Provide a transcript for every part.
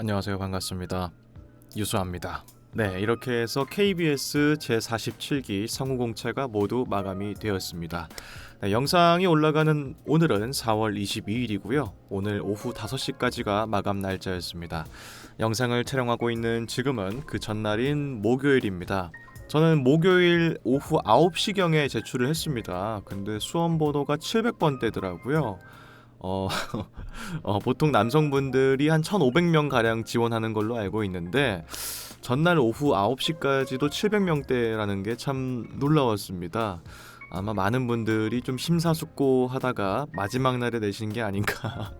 안녕하세요. 반갑습니다. 유수아입니다. 네, 이렇게 해서 KBS 제47기 성우공채가 모두 마감이 되었습니다. 네, 영상이 올라가는 오늘은 4월 22일이고요. 오늘 오후 5시까지가 마감 날짜였습니다. 영상을 촬영하고 있는 지금은 그 전날인 목요일입니다. 저는 목요일 오후 9시경에 제출을 했습니다. 근데 수험 번호가 700번대더라고요. 어, 보통 남성분들이 한 1,500명 가량 지원하는 걸로 알고 있는데 전날 오후 9시까지도 700명대라는 게 참 놀라웠습니다. 아마 많은 분들이 좀 심사숙고하다가 마지막 날에 내신 게 아닌가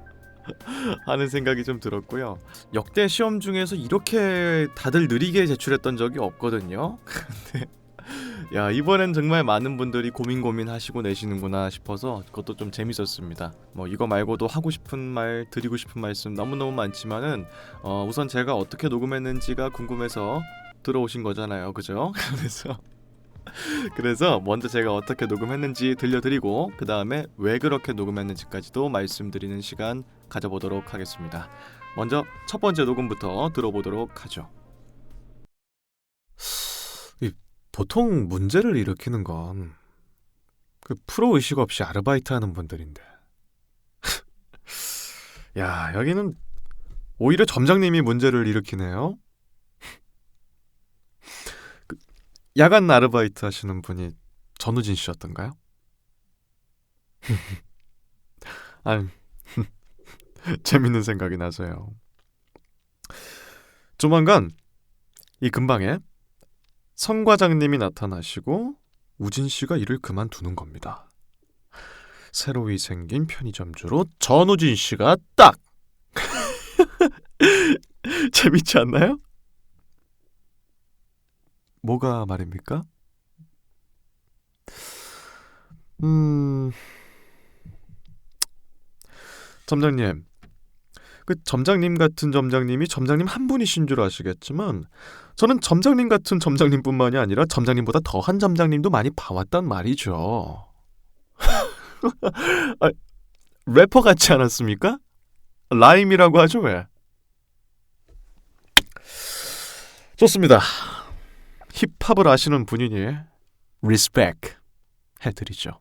하는 생각이 좀 들었고요. 역대 시험 중에서 이렇게 다들 느리게 제출했던 적이 없거든요. 근데 야, 이번엔 정말 많은 분들이 고민하시고 내시는구나 싶어서 그것도 좀 재밌었습니다. 뭐 이거 말고도 하고 싶은 말, 드리고 싶은 말씀 너무너무 많지만은 우선 제가 어떻게 녹음했는지가 궁금해서 들어오신 거잖아요. 그죠? 그래서 먼저 제가 어떻게 녹음했는지 들려드리고 그 다음에 왜 그렇게 녹음했는지까지도 말씀드리는 시간 가져보도록 하겠습니다. 먼저 첫 번째 녹음부터 들어보도록 하죠. 보통 문제를 일으키는 건 그 프로 의식 없이 아르바이트 하는 분들인데 야, 여기는 오히려 점장님이 문제를 일으키네요. 그 야간 아르바이트 하시는 분이 전우진 씨였던가요? 아, 재밌는 생각이 나서요. 조만간 이 근방에 성 과장님이 나타나시고 우진 씨가 일을 그만두는 겁니다. 새로이 생긴 편의점주로 전우진 씨가 딱! 재밌지 않나요? 뭐가 말입니까? 점장님, 그 점장님 같은 점장님이 점장님 한 분이신 줄 아시겠지만 저는 점장님 같은 점장님뿐만이 아니라 점장님보다 더한 점장님도 많이 봐왔단 말이죠. 아, 래퍼 같지 않았습니까? 라임이라고 하죠. 왜? 좋습니다. 힙합을 아시는 분이니 리스펙 해드리죠.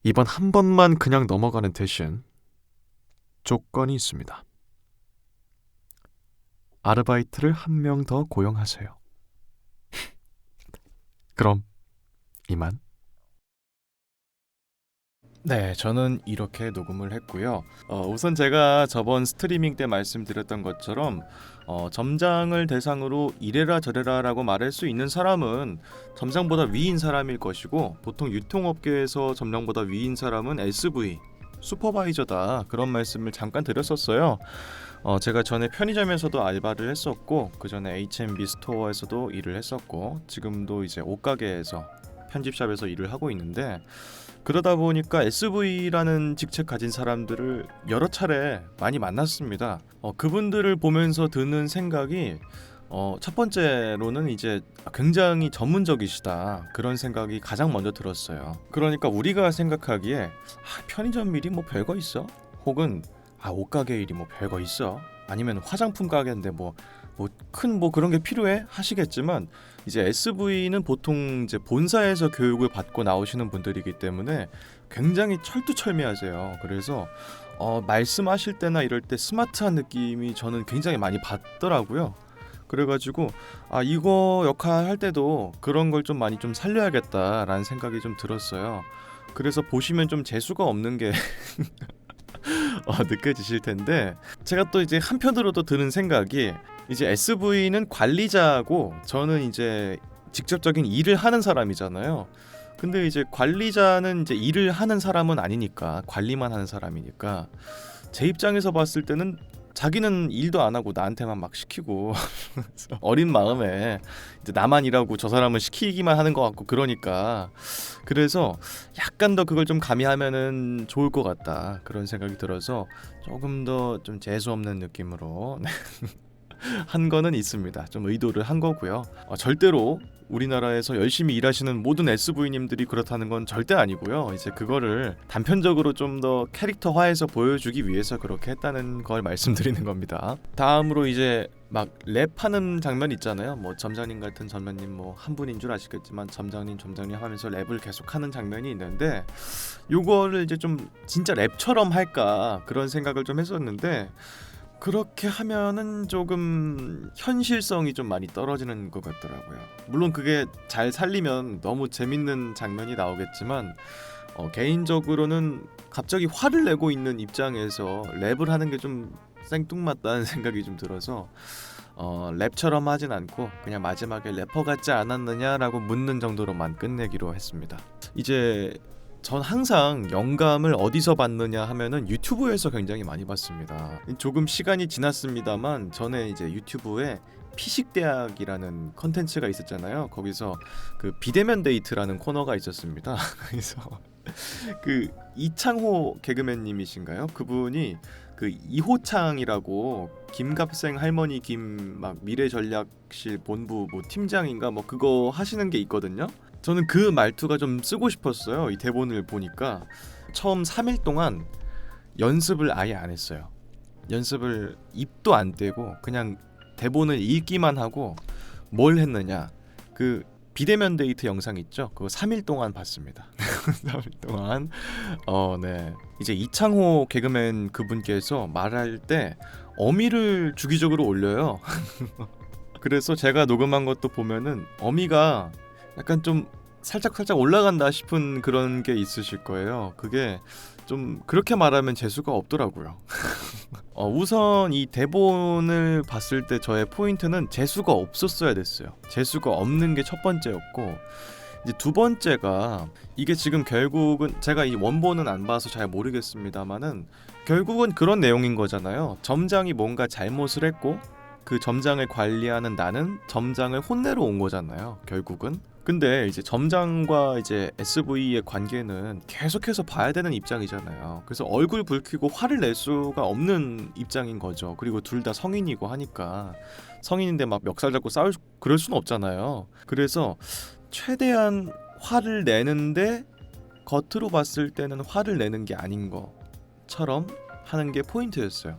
이번 한 번만 그냥 넘어가는 대신 조건이 있습니다. 아르바이트를 한 명 더 고용하세요. 그럼 이만. 네, 저는 이렇게 녹음을 했고요. 우선 제가 저번 스트리밍 때 말씀드렸던 것처럼 점장을 대상으로 이래라 저래라라고 말할 수 있는 사람은 점장보다 위인 사람일 것이고 보통 유통업계에서 점장보다 위인 사람은 SV, 슈퍼바이저다 그런 말씀을 잠깐 드렸었어요. 제가 전에 편의점에서도 알바를 했었고 그 전에 H&B 스토어에서도 일을 했었고 지금도 이제 옷가게에서 편집샵에서 일을 하고 있는데 그러다 보니까 SV라는 직책 가진 사람들을 여러 차례 많이 만났습니다. 그분들을 보면서 드는 생각이 첫 번째로는 이제 굉장히 전문적이시다 그런 생각이 가장 먼저 들었어요. 그러니까 우리가 생각하기에 편의점 일이 뭐 별거 있어? 혹은 옷가게 일이 뭐 별거 있어? 아니면 화장품 가게인데 뭐 큰 그런 게 필요해? 하시겠지만 이제 SV는 보통 이제 본사에서 교육을 받고 나오시는 분들이기 때문에 굉장히 철두철미하세요. 그래서 말씀하실 때나 이럴 때 스마트한 느낌이 저는 굉장히 많이 받더라고요. 그래가지고 이거 역할 할 때도 그런 걸 좀 많이 좀 살려야겠다라는 생각이 좀 들었어요. 그래서 보시면 좀 재수가 없는 게 느껴지실 텐데 제가 또 이제 한편으로도 드는 생각이 이제 SV는 관리자고 저는 이제 직접적인 일을 하는 사람이잖아요. 근데 이제 관리자는 이제 일을 하는 사람은 아니니까 관리만 하는 사람이니까 제 입장에서 봤을 때는 자기는 일도 안 하고 나한테만 막 시키고 어린 마음에 이제 나만 일하고 저 사람은 시키기만 하는 것 같고 그러니까 그래서 약간 더 그걸 좀 가미하면은 좋을 것 같다 그런 생각이 들어서 조금 더 좀 재수 없는 느낌으로 한 거는 있습니다. 좀 의도를 한 거고요. 절대로 우리나라에서 열심히 일하시는 모든 SV님들이 그렇다는 건 절대 아니고요. 이제 그거를 단편적으로 좀 더 캐릭터화해서 보여주기 위해서 그렇게 했다는 걸 말씀드리는 겁니다. 다음으로 이제 막 랩하는 장면 있잖아요. 뭐 점장님 같은 점장님 뭐 한 분인 줄 아시겠지만 점장님 하면서 랩을 계속하는 장면이 있는데 요거를 이제 좀 진짜 랩처럼 할까 그런 생각을 좀 했었는데 그렇게 하면은 조금 현실성이 좀 많이 떨어지는 것 같더라고요. 물론 그게 잘 살리면 너무 재밌는 장면이 나오겠지만 개인적으로는 갑자기 화를 내고 있는 입장에서 랩을 하는 게 좀 생뚱맞다는 생각이 좀 들어서 랩처럼 하진 않고 그냥 마지막에 래퍼 같지 않았느냐라고 묻는 정도로만 끝내기로 했습니다. 이제 전 항상 영감을 어디서 받느냐 하면은 유튜브에서 굉장히 많이 받습니다. 조금 시간이 지났습니다만 전에 이제 유튜브에 피식대학이라는 컨텐츠가 있었잖아요. 거기서 그 비대면 데이트라는 코너가 있었습니다. 그래서 그 이창호 개그맨님이신가요? 그분이 그 이호창이라고 김갑생 할머니 김 막 미래전략실 본부 뭐 팀장인가 뭐 그거 하시는 게 있거든요. 저는 그 말투가 좀 쓰고 싶었어요. 이 대본을 보니까 처음 3일 동안 연습을 아예 안 했어요. 연습을 입도 안 떼고 그냥 대본을 읽기만 하고 뭘 했느냐 그 비대면 데이트 영상 있죠? 그거 3일 동안 봤습니다. 3일 동안 네 이제 이창호 개그맨 그분께서 말할 때 어미를 주기적으로 올려요. 그래서 제가 녹음한 것도 보면은 어미가 약간 좀 살짝 올라간다 싶은 그런 게 있으실 거예요. 그게 좀 그렇게 말하면 재수가 없더라고요. 우선 이 대본을 봤을 때 저의 포인트는 재수가 없었어야 됐어요. 재수가 없는 게 첫 번째였고 이제 두 번째가 이게 지금 결국은 제가 이 원본은 안 봐서 잘 모르겠습니다만은 결국은 그런 내용인 거잖아요. 점장이 뭔가 잘못을 했고 그 점장을 관리하는 나는 점장을 혼내러 온 거잖아요. 결국은. 근데 이제 점장과 이제 SV의 관계는 계속해서 봐야 되는 입장이잖아요. 그래서 얼굴 붉히고 화를 낼 수가 없는 입장인 거죠. 그리고 둘 다 성인이고 하니까 성인인데 막 멱살 잡고 싸울 그럴 수는 없잖아요. 그래서 최대한 화를 내는데 겉으로 봤을 때는 화를 내는 게 아닌 것처럼 하는 게 포인트였어요.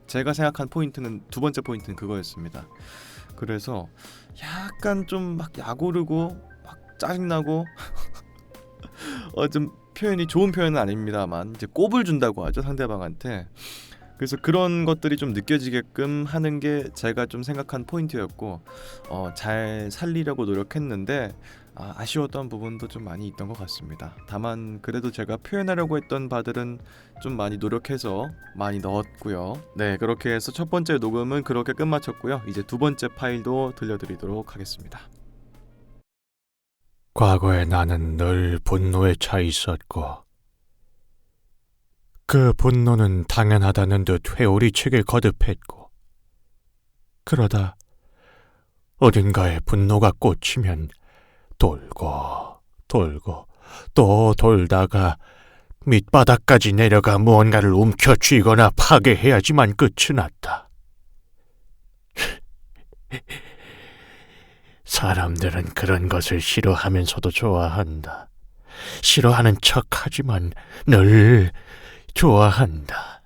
제가 생각한 포인트는 두 번째 포인트는 그거였습니다. 그래서 약간 좀 막 약오르고 막 짜증나고 좀 표현이 좋은 표현은 아닙니다만 이제 꼽을 준다고 하죠 상대방한테. 그래서 그런 것들이 좀 느껴지게끔 하는 게 제가 좀 생각한 포인트였고 잘 살리려고 노력했는데 아쉬웠던 부분도 좀 많이 있던 것 같습니다. 다만 그래도 제가 표현하려고 했던 바들은 좀 많이 노력해서 많이 넣었고요. 네, 그렇게 해서 첫 번째 녹음은 그렇게 끝마쳤고요. 이제 두 번째 파일도 들려드리도록 하겠습니다. 과거에 나는 늘 분노에 차 있었고 그 분노는 당연하다는 듯 회오리책을 거듭했고 그러다 어딘가에 분노가 꽂히면 돌고 또 돌다가 밑바닥까지 내려가 무언가를 움켜쥐거나 파괴해야지만 끝이 났다. 사람들은 그런 것을 싫어하면서도 좋아한다. 싫어하는 척하지만 늘 좋아한다.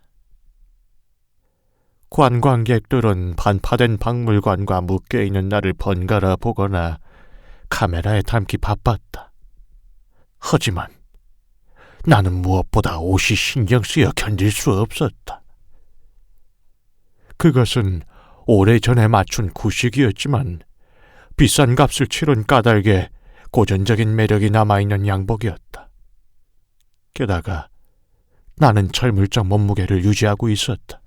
관광객들은 반파된 박물관과 묶여있는 나를 번갈아 보거나 카메라에 담기 바빴다. 하지만 나는 무엇보다 옷이 신경 쓰여 견딜 수 없었다. 그것은 오래전에 맞춘 구식이었지만 비싼 값을 치른 까닭에 고전적인 매력이 남아있는 양복이었다. 게다가 나는 철물적 몸무게를 유지하고 있었다.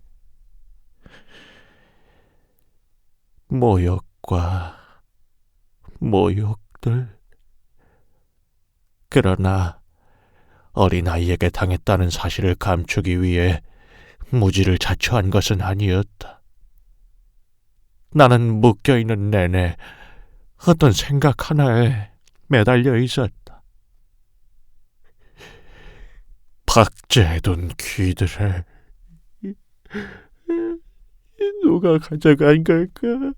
모욕과 모욕들. 그러나 어린아이에게 당했다는 사실을 감추기 위해 무지를 자초한 것은 아니었다. 나는 묶여있는 내내 어떤 생각 하나에 매달려 있었다. 박제해둔 귀들을 누가 가져간 걸까?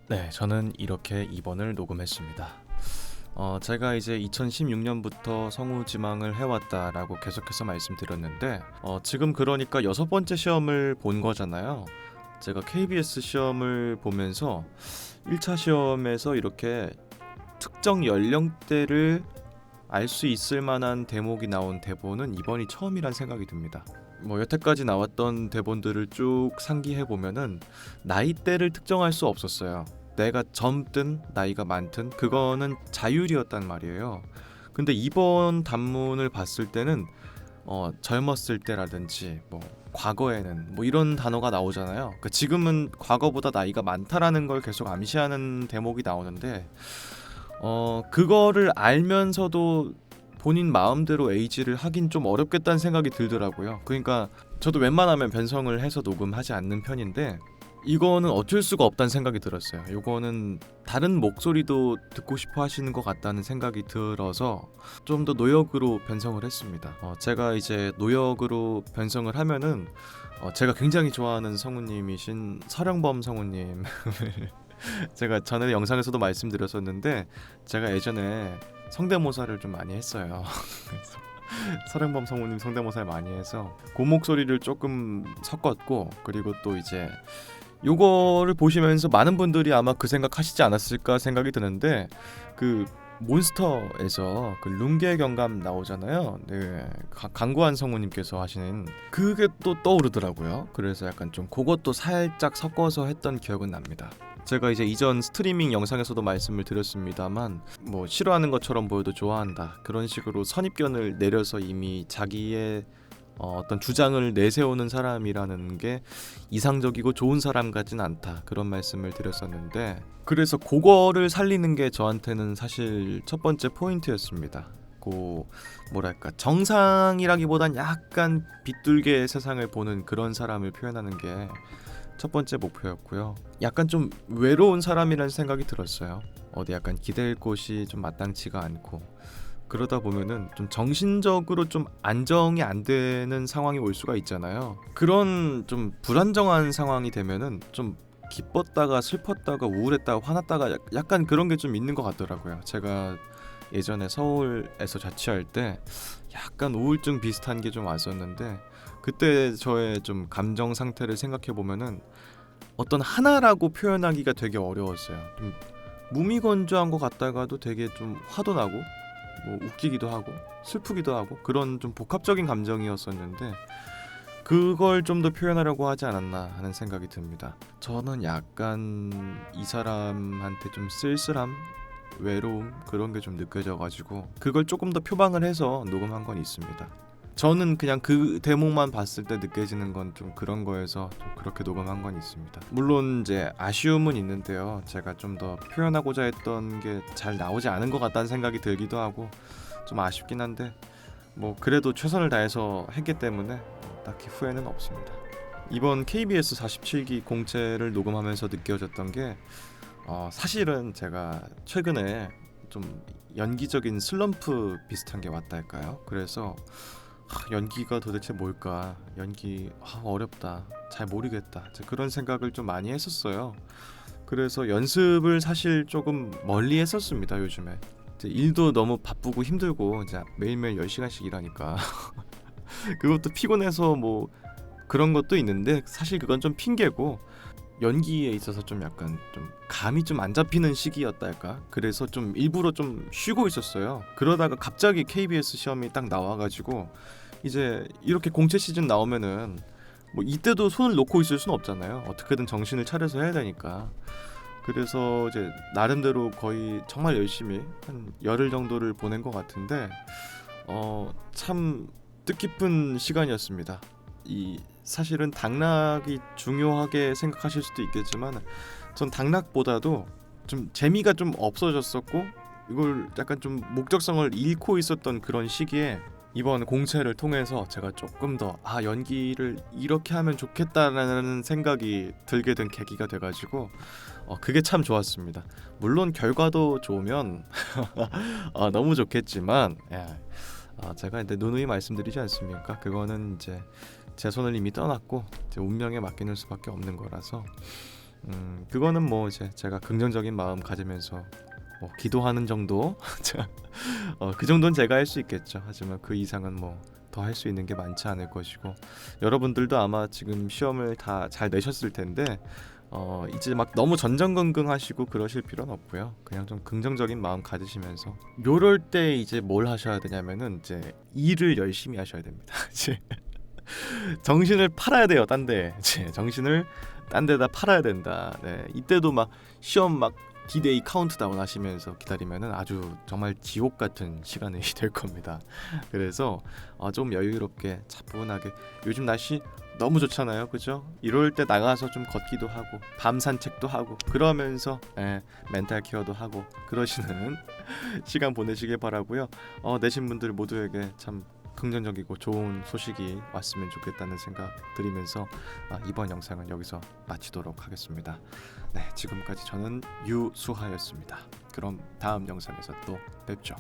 네, 저는 이렇게 2번을 녹음했습니다. 제가 이제 2016년부터 성우지망을 해왔다라고 계속해서 말씀드렸는데 지금 그러니까 6번째 시험을 본 거잖아요. 제가 KBS 시험을 보면서 1차 시험에서 이렇게 특정 연령대를 알 수 있을 만한 대목이 나온 대본은 이번이 처음이란 생각이 듭니다. 뭐 여태까지 나왔던 대본들을 쭉 상기해 보면은 나이대를 특정할 수 없었어요. 내가 젊든 나이가 많든 그거는 자율이었단 말이에요. 근데 이번 단문을 봤을 때는 젊었을 때라든지 뭐 과거에는 뭐 이런 단어가 나오잖아요. 그러니까 지금은 과거보다 나이가 많다라는 걸 계속 암시하는 대목이 나오는데 그거를 알면서도 본인 마음대로 에이지를 하긴 좀 어렵겠다는 생각이 들더라고요. 그러니까 저도 웬만하면 변성을 해서 녹음하지 않는 편인데 이거는 어쩔 수가 없다는 생각이 들었어요. 이거는 다른 목소리도 듣고 싶어 하시는 것 같다는 생각이 들어서 좀 더 노역으로 변성을 했습니다. 제가 이제 노역으로 변성을 하면은 제가 굉장히 좋아하는 성우님이신 서령범 성우님 제가 전에 영상에서도 말씀드렸었는데 제가 예전에 성대모사를 좀 많이 했어요. 그래서 서령범 성우님 성대모사를 많이 해서 그 목소리를 조금 섞었고 그리고 또 이제 요거를 보시면서 많은 분들이 아마 그 생각 하시지 않았을까 생각이 드는데 그 몬스터에서 그 룽게 경감 나오잖아요. 네, 강구한 성우님께서 하시는 그게 또 떠오르더라고요. 그래서 약간 좀 그것도 살짝 섞어서 했던 기억은 납니다. 제가 이제 이전 스트리밍 영상에서도 말씀을 드렸습니다만 뭐 싫어하는 것처럼 보여도 좋아한다 그런 식으로 선입견을 내려서 이미 자기의 어떤 주장을 내세우는 사람이라는 게 이상적이고 좋은 사람 같진 않다 그런 말씀을 드렸었는데 그래서 그거를 살리는 게 저한테는 사실 첫 번째 포인트였습니다. 그 뭐랄까 정상이라기보단 약간 비뚤게 세상을 보는 그런 사람을 표현하는 게 첫 번째 목표였고요. 약간 좀 외로운 사람이라는 생각이 들었어요. 어디 약간 기댈 곳이 좀 마땅치가 않고 그러다 보면은 좀 정신적으로 좀 안정이 안 되는 상황이 올 수가 있잖아요. 그런 좀 불안정한 상황이 되면은 좀 기뻤다가 슬펐다가 우울했다가 화났다가 약간 그런 게 좀 있는 것 같더라고요. 제가 예전에 서울에서 자취할 때 약간 우울증 비슷한 게 좀 왔었는데 그때 저의 좀 감정 상태를 생각해 보면은 어떤 하나라고 표현하기가 되게 어려웠어요. 좀 무미건조한 것 같다가도 되게 좀 화도 나고 뭐 웃기기도 하고 슬프기도 하고 그런 좀 복합적인 감정이었었는데 그걸 좀 더 표현하려고 하지 않았나 하는 생각이 듭니다. 저는 약간 이 사람한테 좀 쓸쓸함, 외로움 그런 게 좀 느껴져가지고 그걸 조금 더 표방을 해서 녹음한 건 있습니다. 저는 그냥 그 대목만 봤을 때 느껴지는 건 좀 그런 거여서 좀 그렇게 녹음한 건 있습니다. 물론 이제 아쉬움은 있는데요. 제가 좀 더 표현하고자 했던 게 잘 나오지 않은 것 같다는 생각이 들기도 하고 좀 아쉽긴 한데 뭐 그래도 최선을 다해서 했기 때문에 딱히 후회는 없습니다. 이번 KBS 47기 공채를 녹음하면서 느껴졌던 게 사실은 제가 최근에 좀 연기적인 슬럼프 비슷한 게 왔다 할까요? 그래서 연기가 도대체 뭘까? 연기 어렵다. 잘 모르겠다. 그런 생각을 좀 많이 했었어요. 그래서 연습을 사실 조금 멀리 했었습니다. 요즘에 이제 일도 너무 바쁘고 힘들고 이제 매일매일 10시간씩 일하니까 그것도 피곤해서 뭐 그런 것도 있는데 사실 그건 좀 핑계고 연기에 있어서 좀 약간 좀 감이 좀 안 잡히는 시기였다 할까? 그래서 좀 일부러 좀 쉬고 있었어요. 그러다가 갑자기 KBS 시험이 딱 나와가지고 이제 이렇게 공채 시즌 나오면은 뭐 이때도 손을 놓고 있을 수는 없잖아요. 어떻게든 정신을 차려서 해야 되니까. 그래서 이제 나름대로 거의 정말 열심히 한 열흘 정도를 보낸 것 같은데 참 뜻깊은 시간이었습니다. 이 사실은 당락이 중요하게 생각하실 수도 있겠지만 전 당락보다도 좀 재미가 좀 없어졌었고 이걸 약간 좀 목적성을 잃고 있었던 그런 시기에 이번 공채를 통해서 제가 조금 더 연기를 이렇게 하면 좋겠다라는 생각이 들게 된 계기가 돼가지고 그게 참 좋았습니다. 물론 결과도 좋으면 너무 좋겠지만 제가 이제 누누이 말씀드리지 않습니까? 그거는 이제 제 손을 이미 떠났고 이제 운명에 맡기는 수밖에 없는 거라서 그거는 뭐 이제 제가 긍정적인 마음 가지면서 뭐 기도하는 정도 그 정도는 제가 할 수 있겠죠. 하지만 그 이상은 뭐 더 할 수 있는 게 많지 않을 것이고 여러분들도 아마 지금 시험을 다 잘 내셨을 텐데 이제 막 너무 전전긍긍하시고 그러실 필요는 없고요. 그냥 좀 긍정적인 마음 가지시면서 요럴 때 이제 뭘 하셔야 되냐면은 이제 일을 열심히 하셔야 됩니다. 이제 정신을 팔아야 돼요. 딴 데. 정신을 딴 데다 팔아야 된다. 네. 이때도 막 시험 막 D-Day 카운트다운 하시면서 기다리면은 아주 정말 지옥 같은 시간이 될 겁니다. 그래서 좀 여유롭게 차분하게 요즘 날씨 너무 좋잖아요. 그죠? 이럴 때 나가서 좀 걷기도 하고 밤 산책도 하고 그러면서 멘탈 케어도 하고 그러시는 시간 보내시길 바라고요. 내신 분들 모두에게 참 긍정적이고 좋은 소식이 왔으면 좋겠다는 생각 드리면서 이번 영상은 여기서 마치도록 하겠습니다. 네, 지금까지 저는 유수하였습니다. 그럼 다음 영상에서 또 뵙죠.